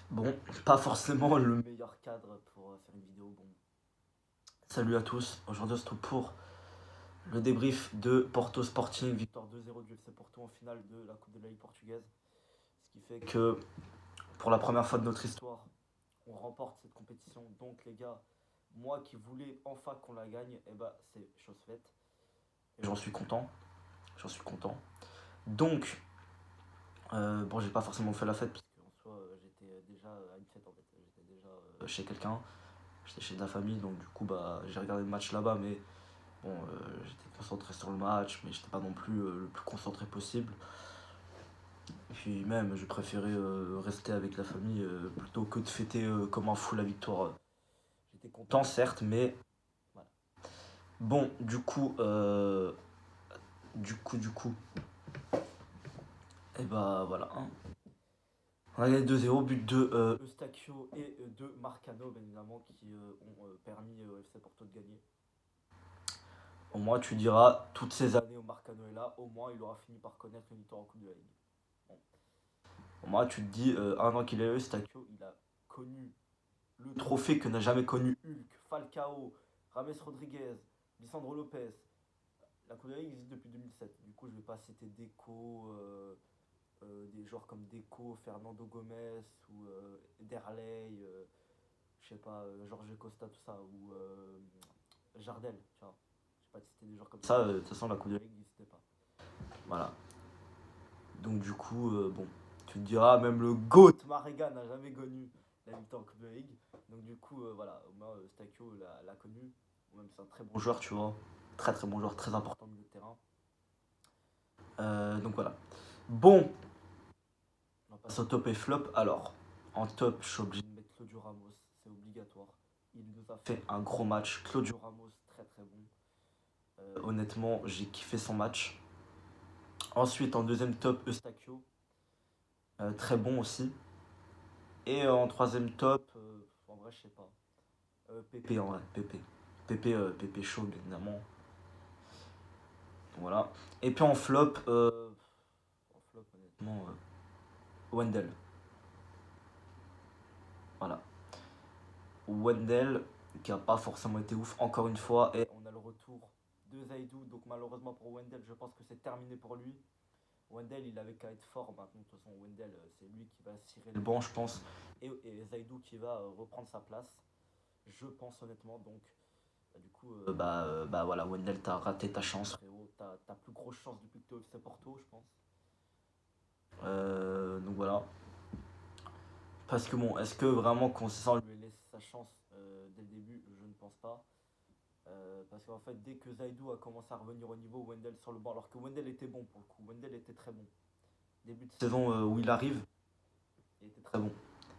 Bon, pas forcément le meilleur cadre pour faire une vidéo. Bon, salut à tous. Aujourd'hui, on se retrouve pour le débrief de Porto Sporting, victoire 2-0 du FC Porto en finale de la Coupe de la Ligue portugaise. Ce qui fait que pour la première fois de notre histoire, on remporte cette compétition. Donc, les gars, moi qui voulais enfin qu'on la gagne, eh ben, c'est chose faite. Et j'en suis content. J'en suis content. Donc, bon, j'ai pas forcément fait la fête, parce qu'en soi, j'étais déjà à une fête en fait. J'étais déjà chez quelqu'un. J'étais chez de la famille, donc du coup, bah, j'ai regardé le match là-bas, mais bon, j'étais concentré sur le match, mais j'étais pas non plus le plus concentré possible. Et puis même, je préférais rester avec la famille plutôt que de fêter comme un fou la victoire. J'étais content, certes, mais voilà. Bon, du coup, et bah voilà. Hein. On a gagné 2-0, but de Eustachio et de Marcano, bien évidemment, qui ont permis au FC Porto de gagner. Au moins, tu diras, toutes ces années où Marcano est là, au moins, il aura fini par connaître une victoire en Coupe de la Ligue. Bon. Au moins, tu te dis, un an qu'il est là, Eustachio, il a connu le trophée que n'a jamais connu Hulk, Falcao, Rames Rodriguez, Lisandro Lopez. La Coupe de la Ligue existe depuis 2007. Du coup, je vais pas citer Deco, des joueurs comme Deco, Fernando Gomez ou Derley, je sais pas, Jorge Costa, tout ça, ou Jardel, tu vois. Je vais pas citer des joueurs comme ça. De toute façon, la Coupe de la Ligue n'existait pas. Voilà. Donc, du coup, bon, tu te diras, même le GOAT Marega n'a jamais connu la victoire en Coupe de la Ligue. Donc, du coup, voilà, au moins, Stakio l'a connu. Même c'est un très bon joueur, tu vois. Très très bon joueur, très important au milieu de terrain. Donc voilà. Bon, on passe au top et flop. Alors, en top, je suis obligé de mettre Claudio Ramos, c'est obligatoire. Il nous a fait un gros match. Claudio Ramos, très très bon. Honnêtement, j'ai kiffé son match. Ensuite, en deuxième top, Eustachio, très bon aussi. Et en troisième top, en vrai, je sais pas. Pépé, en vrai, Pépé. Pépé chaud, bien évidemment. Voilà. Et puis en flop honnêtement, Wendell. Voilà. Wendell, qui a pas forcément été ouf, encore une fois. Et on a le retour de Zaidou. Donc malheureusement pour Wendell, je pense que c'est terminé pour lui. Wendell, il avait qu'à être fort maintenant. De toute façon, Wendell, c'est lui qui va cirer le banc, je pense. Et Zaidou qui va reprendre sa place. Je pense honnêtement. Donc, du coup, bah voilà, Wendell, t'as raté ta chance, frérot. T'as plus grosse chance depuis que t'es au FC Porto, je pense. Donc voilà. Parce que bon, est-ce que vraiment Conceição lui a laissé sa chance dès le début? Je ne pense pas. Parce qu'en fait, dès que Zaidou a commencé à revenir au niveau, Wendell sur le banc, alors que Wendell était bon pour le coup, Wendell était très bon. Début de saison où il arrive, il était très bon.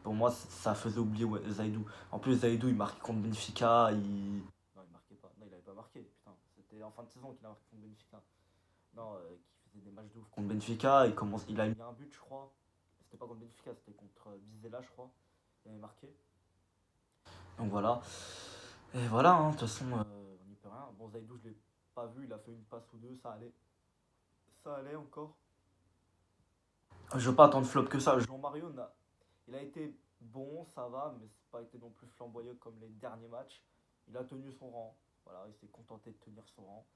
Pour moi, ça faisait oublier Zaidou. En plus, Zaidou, il marquait contre Benfica. Non, il marquait pas. Non, il avait pas marqué. Putain, c'était en fin de saison qu'il a marqué contre Benfica. Non, qui faisait des matchs de ouf contre Benfica. Il a mis un but, je crois. C'était pas contre Benfica, c'était contre Vizela, je crois. Il avait marqué. Donc voilà. Et voilà, hein, de toute façon, on n'y peut rien. Bon, Zaidou, je l'ai pas vu. Il a fait une passe ou deux, ça allait. Ça allait encore. Je veux pas attendre flop que ça. Jean Mario, il a été bon, ça va, mais c'est pas été non plus flamboyant comme les derniers matchs. Il a tenu son rang. Voilà, il s'est contenté de tenir son rang.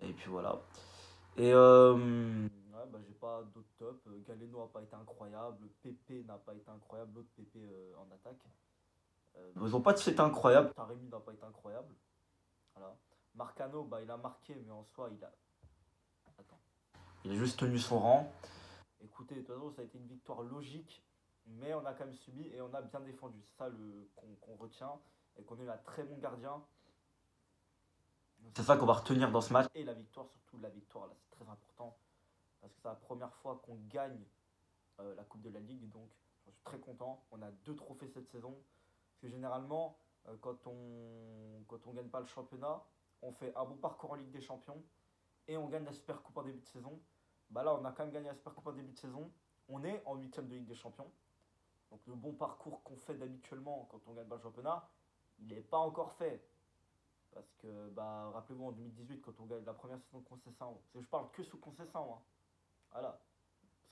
Et puis voilà. Et ouais, bah, j'ai pas d'autres top. Galeno a pas été incroyable. Pépé n'a pas été incroyable. L'autre Pépé en attaque. Ils ont pas tous été incroyables. Taremi n'a pas été incroyable. Voilà. Marcano, bah, il a marqué, mais en soi, il a. Attends. Il a juste tenu son rang. Écoutez, de toute façon, ça a été une victoire logique, mais on a quand même subi et on a bien défendu. C'est ça qu'on retient et qu'on est un très bon gardien. C'est ça qu'on va retenir dans ce match. Et la victoire, surtout la victoire, là, c'est très important parce que c'est la première fois qu'on gagne la Coupe de la Ligue, donc je suis très content. On a deux trophées cette saison. Parce que généralement, quand on gagne pas le championnat, on fait un bon parcours en Ligue des Champions et on gagne la Super Coupe en début de saison. Bah là, on a quand même gagné la Super Coupe en début de saison. On est en huitième de Ligue des Champions. Donc le bon parcours qu'on fait d'habituellement quand on gagne pas le championnat, il n'est pas encore fait. Parce que, bah, rappelez-vous en 2018, quand on gagne la première saison de Conceição, je parle que sous Conceição, hein. Voilà.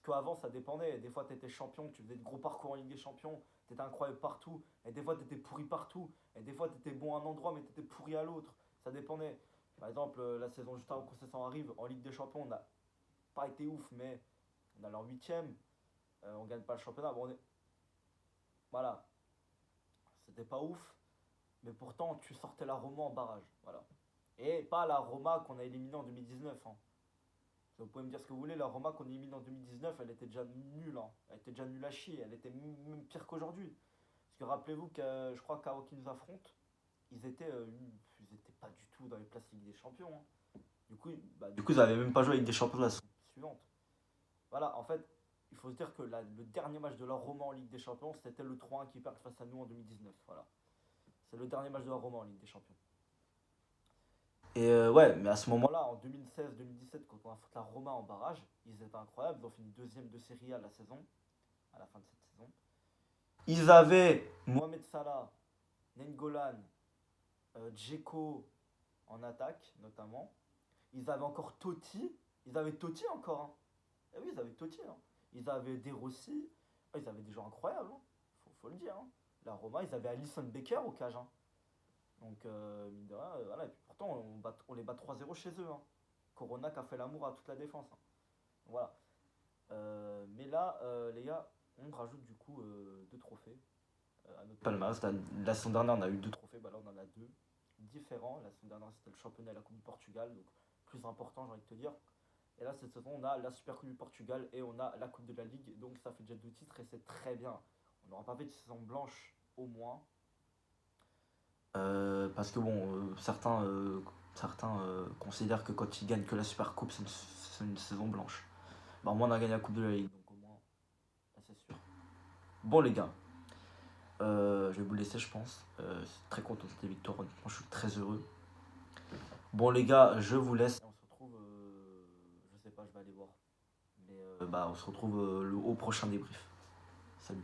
qu'avant, ça dépendait. Des fois, tu étais champion, tu faisais de gros parcours en Ligue des Champions, tu étais incroyable partout. Et des fois, tu étais pourri partout. Et des fois, tu étais bon à un endroit, mais tu étais pourri à l'autre. Ça dépendait. Par exemple, la saison juste avant que ça arrive, en Ligue des Champions, on n'a pas été ouf, mais on a leur huitième. On gagne pas le championnat. Bon, voilà, c'était pas ouf. Mais pourtant, tu sortais la Roma en barrage. Voilà. Et pas la Roma qu'on a éliminée en 2019. Hein. Vous pouvez me dire ce que vous voulez, la Roma qu'on a éliminée en 2019, elle était déjà nulle. Hein. Elle était déjà nulle à chier. Elle était même pire qu'aujourd'hui. Parce que rappelez-vous que je crois qu'avant qu'ils nous affrontent, ils étaient pas du tout dans les places Ligue des Champions. Hein. Du coup, ils n'avaient même pas joué avec des champions la saison suivante. Voilà, en fait, il faut se dire que le dernier match de la Roma en Ligue des Champions, c'était le 3-1 qui perd face à nous en 2019. Voilà. C'est le dernier match de la Roma en Ligue des Champions. Et ouais, mais à ce moment-là, en 2016-2017, quand on affronte la Roma en barrage, ils étaient incroyables. Ils ont fini deuxième de Serie A la saison, à la fin de cette saison. Ils avaient Mohamed Salah, Nengolan, Dzeko en attaque, notamment. Ils avaient encore Totti. Ils avaient Totti encore. Hein. Eh oui, ils avaient Totti. Hein. Ils avaient De Rossi. Ah, ils avaient des joueurs incroyables. Hein. Faut le dire. Hein. La Roma, ils avaient Alisson Becker au cage. Hein. Donc, mine de rien, voilà. Et puis pourtant, on les bat 3-0 chez eux. Hein. Corona qui a fait l'amour à toute la défense. Hein. Voilà. Mais là, les gars, on rajoute du coup deux trophées à notre palmarès. La saison dernière, on a eu deux trophées. Bah là, on en a deux différents. La saison dernière, c'était le championnat et la Coupe du Portugal. Donc, plus important, j'ai envie de te dire. Et là, cette saison, on a la Super Coupe du Portugal et on a la Coupe de la Ligue. Donc, ça fait déjà deux titres et c'est très bien. On n'aura pas fait de saison blanche au moins. Parce que bon, certains considèrent que quand ils gagnent que la Super Coupe, c'est une saison blanche. Bah, au moins, on a gagné la Coupe de la Ligue. Donc, au moins, là, c'est sûr. Bon, les gars, je vais vous laisser, je pense. C'est très content de cette victoire. Honnêtement, je suis très heureux. Bon, les gars, je vous laisse. On se retrouve, je sais pas, je vais aller voir. Mais bah, on se retrouve au prochain débrief. Salut.